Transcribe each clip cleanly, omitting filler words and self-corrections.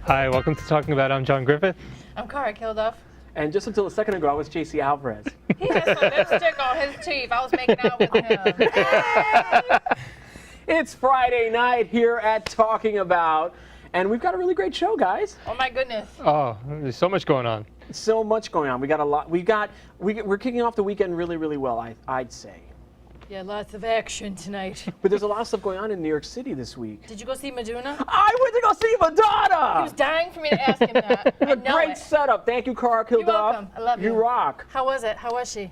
Hi, welcome to Talking About. I'm John Griffith. I'm Cara Kilduff. And just until a second ago, I was JC Alvarez. He has some lipstick on his teeth. I was making out with him. Hey! It's Friday night here at Talking About, and we've got a really great show, guys. Oh my goodness. Oh, there's so much going on. So much going on. We got a lot. We're kicking off the weekend really, really well, I'd say. Yeah, lots of action tonight. But there's a lot of stuff going on in New York City this week. Did you go see Madonna? I went to go see Madonna! He was dying for me to ask him that. I know Great it. setup. Thank you, Cara Kilduff. You're welcome. I love you. You rock. How was it? How was she?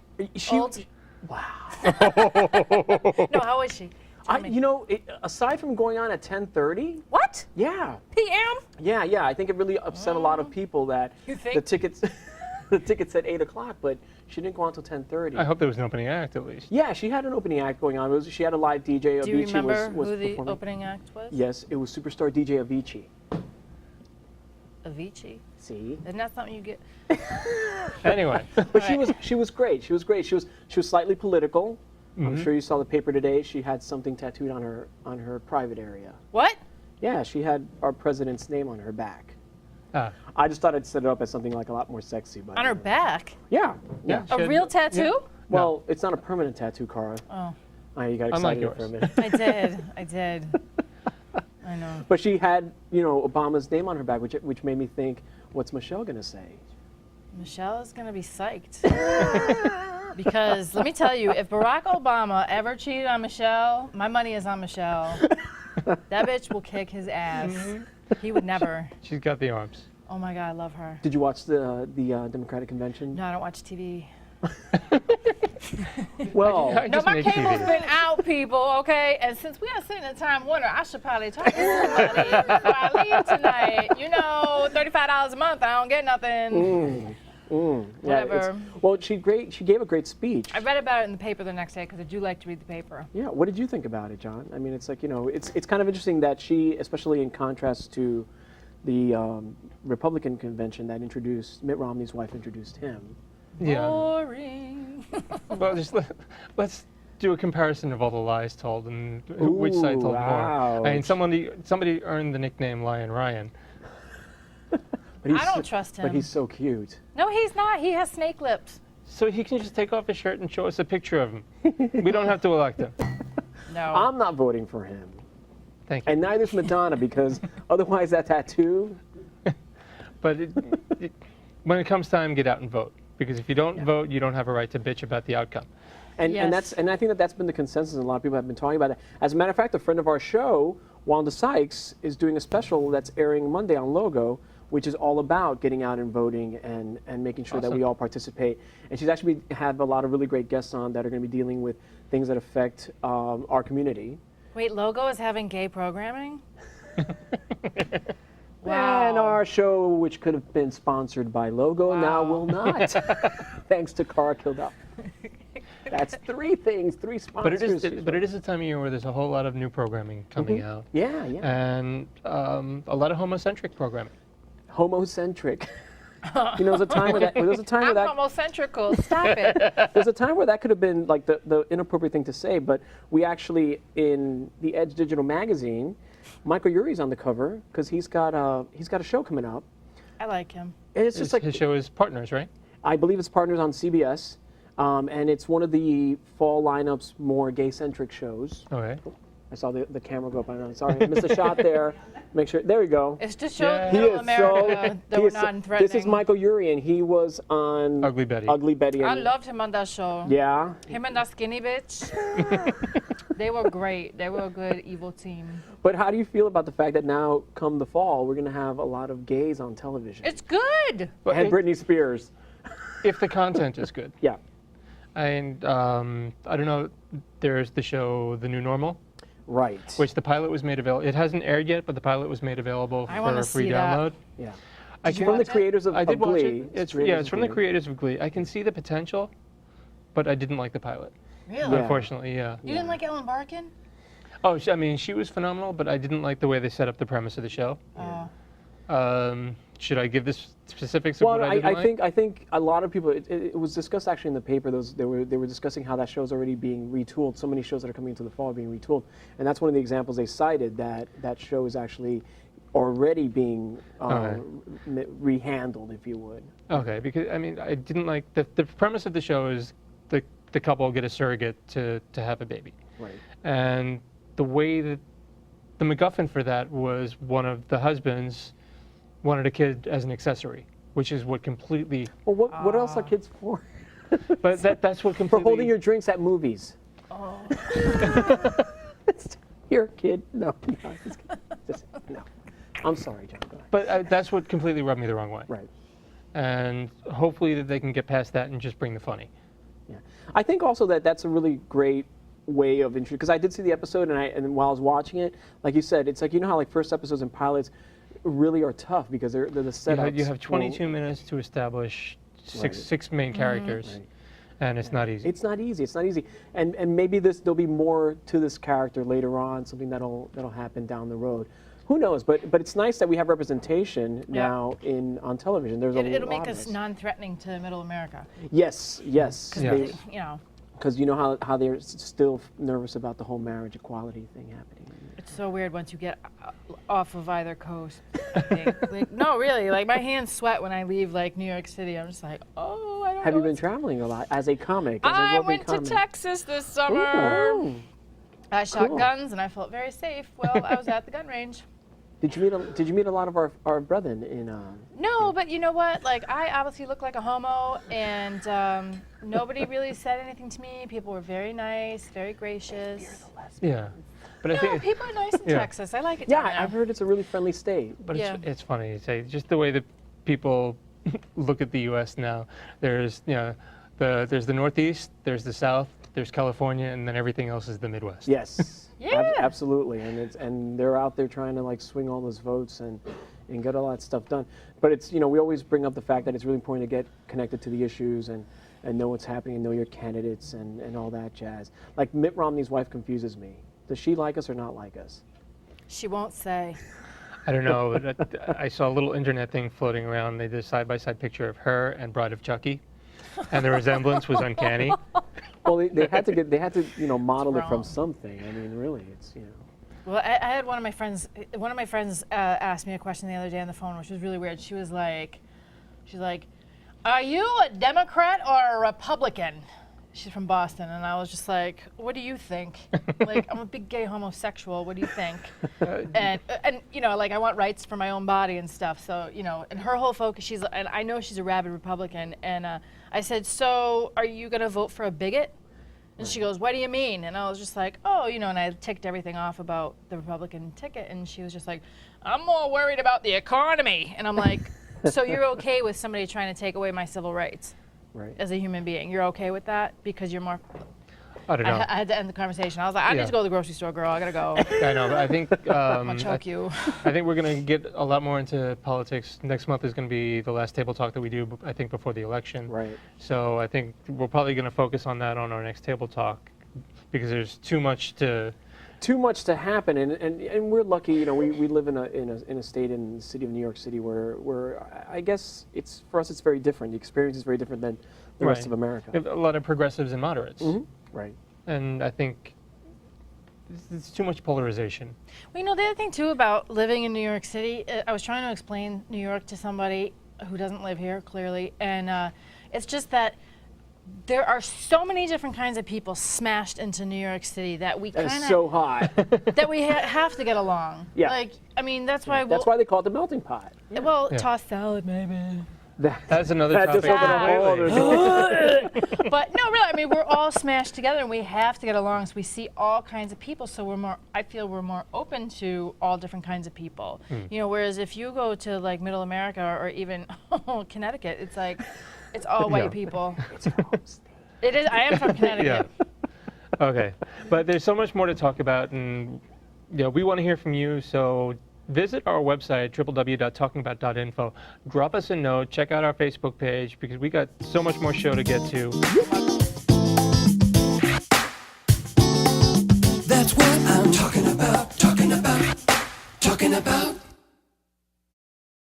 Old? Wow. No, how was she? Tell me. You know, aside from going on at 10:30. What? Yeah. PM? Yeah. I think it really upset a lot of people that You think? the tickets, the tickets at 8 o'clock, but she didn't go on until 10:30. I hope there was an opening act at least. Yeah, she had an opening act going on. She had a live DJ. Do you Avicii remember was who the performing. opening act was? Yes, it was superstar DJ Avicii. Avicii. See? Isn't that something you get? Anyway. But she was great. She was great. She was slightly political. Mm-hmm. I'm sure you saw the paper today. She had something tattooed on her private area. What? Yeah, she had our president's name on her back. Ah, I just thought I'd set it up as something like a lot more sexy. But On her back? Yeah. yeah. A real tattoo? Well, it's not a permanent tattoo, Cara. Oh, You got Unlike excited for a yours. minute. I did. I know. But she had, Obama's name on her back, which made me think, what's Michelle gonna say? Michelle is going to be psyched. Because let me tell you, if Barack Obama ever cheated on Michelle, my money is on Michelle. That bitch will kick his ass. He would never. she's got the arms. Oh my God, I love her. Did you watch the Democratic convention? No, I don't watch TV. Well, I No, just my make cable's TV. been out, people, okay? And since we are sitting in Time Warner, I should probably talk to somebody before I leave tonight. You know, $35 a month, I don't get nothing. yeah, Whatever. well, she gave a great speech. I read about it in the paper the next day because I do like to read the paper. Yeah, what did you think about it, John? I mean, it's like, it's kind of interesting that she, especially in contrast to the Republican convention that introduced, Mitt Romney's wife introduced him. Yeah. Boring. Well, just let's do a comparison of all the lies told and which side told wow. more. I mean, somebody earned the nickname Lion Ryan. But he's I don't trust him. But he's so cute. No, he's not. He has snake lips. So he can just take off his shirt and show us a picture of him. We don't have to elect him. No. I'm not voting for him. Thank you. And neither's Madonna, because otherwise that tattoo. But when it comes time, get out and vote. Because if you don't vote, you don't have a right to bitch about the outcome. And Yes. I think that's been the consensus, and a lot of people have been talking about it. As a matter of fact, a friend of our show, Wanda Sykes, is doing a special that's airing Monday on Logo, which is all about getting out and voting and making sure that we Awesome. all participate. And she's actually have a lot of really great guests on that are going to be dealing with things that affect our community. Wait, Logo is having gay programming? And our show, which could have been sponsored by Logo, now Wow. will not, thanks to Cara Kilduff. That's three sponsors. But it is a time of year where there's a whole lot of new programming coming out. Yeah. And a lot of homocentric programming. Homocentric. There's a time where that. There's a time where I'm that. homocentrical. Stop it. There's a time where that could have been like the inappropriate thing to say, but we actually in the Edge Digital magazine, Michael Urie's on the cover because he's got a show coming up, I like him. and it's just like His show is Partners, right? I believe it's partners on CBS, and it's one of the fall lineups more gay-centric shows. Okay. I saw the camera go up. I'm sorry, I missed a shot there. Make sure. There we go. It's just showing Yeah. middle America that he we're is so- not threatening. This is Michael Urie, and he was on Ugly Betty. Ugly Betty. I and- loved him on that show. Yeah. Him and that skinny bitch. They were great. They were a good evil team. But how do you feel about the fact that now, come the fall, we're going to have a lot of gays on television? It's good. But And Britney Spears. if the content is good. Yeah. And I don't know, there's the show The New Normal, Right. which the pilot was made available. It hasn't aired yet, but the pilot was made available I wanna for free see that. download. Yeah. I Did you From the watch it? creators of I did watch Glee. it. It's creators from of the Glee. creators of Glee. I can see the potential, but I didn't like the pilot. Really? Yeah. Unfortunately, yeah. You didn't like Ellen Barkin? Oh, I mean, she was phenomenal, but I didn't like the way they set up the premise of the show. Should I give this specifics of Well, what I didn't like? I think a lot of people. It was discussed actually in the paper. They were discussing how that show's already being retooled. So many shows that are coming into the fall are being retooled, and that's one of the examples they cited that show is actually already being rehandled, if you would. Okay, because I mean, I didn't like the premise of the show is the couple get a surrogate to have a baby, Right. and the way that the MacGuffin for that was one of the husbands wanted a kid as an accessory, which is what completely. Well, what else are kids for? But that's what For completely. holding your drinks at movies. Oh. Here, kid. No, no. I'm sorry, John. Go ahead. But that's what completely rubbed me the wrong way. Right. And hopefully that they can get past that and just bring the funny. Yeah. I think also that's a really great way of intro, because I did see the episode and while I was watching it, like you said, it's like, you know how like first episodes and pilots really are tough because they're the setups. You have 22 minutes to establish six main characters, Right. and it's not easy. It's not easy. It's not easy. And maybe there'll be more to this character later on, something that'll happen down the road. Who knows? But it's nice that we have representation now on television. There's It'll lot make of us non-threatening to Middle America. Yes. Yeah. Because you know how they're still nervous about the whole marriage equality thing happening. It's so weird once you get off of either coast. Like, no, really. Like my hands sweat when I leave like New York City. I'm just like, oh, I don't Have know. you been traveling a lot as a comic? As a I roving went comic? to Texas this summer. Ooh. I shot Cool. guns and I felt very safe while I was at the gun range. Did you meet a lot of our brethren in? No, but you know what? Like, I obviously look like a homo, and nobody really said anything to me. People were very nice, very gracious. Yeah, but I No, think. people are nice in Yeah. Texas. I like it. Yeah, down there. I've heard it's a really friendly state. But Yeah. it's funny to say just the way that people look at the U.S. now. There's there's the Northeast, there's the South, there's California, and then everything else is the Midwest. Yes. Yeah. Absolutely, and they're out there trying to like swing all those votes and get all that stuff done. But it's, we always bring up the fact that it's really important to get connected to the issues and know what's happening and know your candidates and all that jazz. Like Mitt Romney's wife confuses me. Does she like us or not like us? She won't say. I don't know. But I saw a little internet thing floating around. They did a side-by-side picture of her and Bride of Chucky, and the resemblance was uncanny. Well, they had to model it from wrong. something. I mean, really, it's Well, I had one of my friends asked me a question the other day on the phone, which was really weird. She's like, are you a Democrat or a Republican? She's from Boston, and I was just like, what do you think? Like, I'm a big gay homosexual. What do you think? And like, I want rights for my own body and stuff. So, and her whole focus, and I know she's a rabid Republican. And I said, so are you going to vote for a bigot? And she goes, what do you mean? And I was just like, oh, and I ticked everything off about the Republican ticket. And she was just like, I'm more worried about the economy. And I'm like, so you're okay with somebody trying to take away my civil rights right. as a human being? You're okay with that because you're more... I don't know. I had to end the conversation. I was like, I need to go to the grocery store, girl. I got to go. I know. But I think I'll choke you. I think we're going to get a lot more into politics. Next month is going to be the last table talk that we do, I think, before the election. Right. So I think we're probably going to focus on that on our next table talk because there's too much to happen, and we're lucky. We live in a state in the city of New York City where I guess for us it's very different. The experience is very different than the rest of America. We have a lot of progressives and moderates. Mm-hmm. Right. And I think it's too much polarization. Well, the other thing, too, about living in New York City, I was trying to explain New York to somebody who doesn't live here, clearly, and it's just that there are so many different kinds of people smashed into New York City that we kind of... That's so hot. that we have to get along. Yeah. Like, I mean, that's why... That's why they call it the melting pot. Well, Yeah. toss salad, maybe. That's another That topic. just opened a whole other door. But no, really, I mean, we're all smashed together, and we have to get along. So we see all kinds of people. So I feel we're more open to all different kinds of people. Whereas if you go to like Middle America or even Connecticut, it's like it's all white people. It's your home state. It is. I am from Connecticut. Yeah. Okay. But there's so much more to talk about, and we want to hear from you. So visit our website, www.talkingabout.info. Drop us a note. Check out our Facebook page because we got so much more show to get to. That's what I'm talking talking about?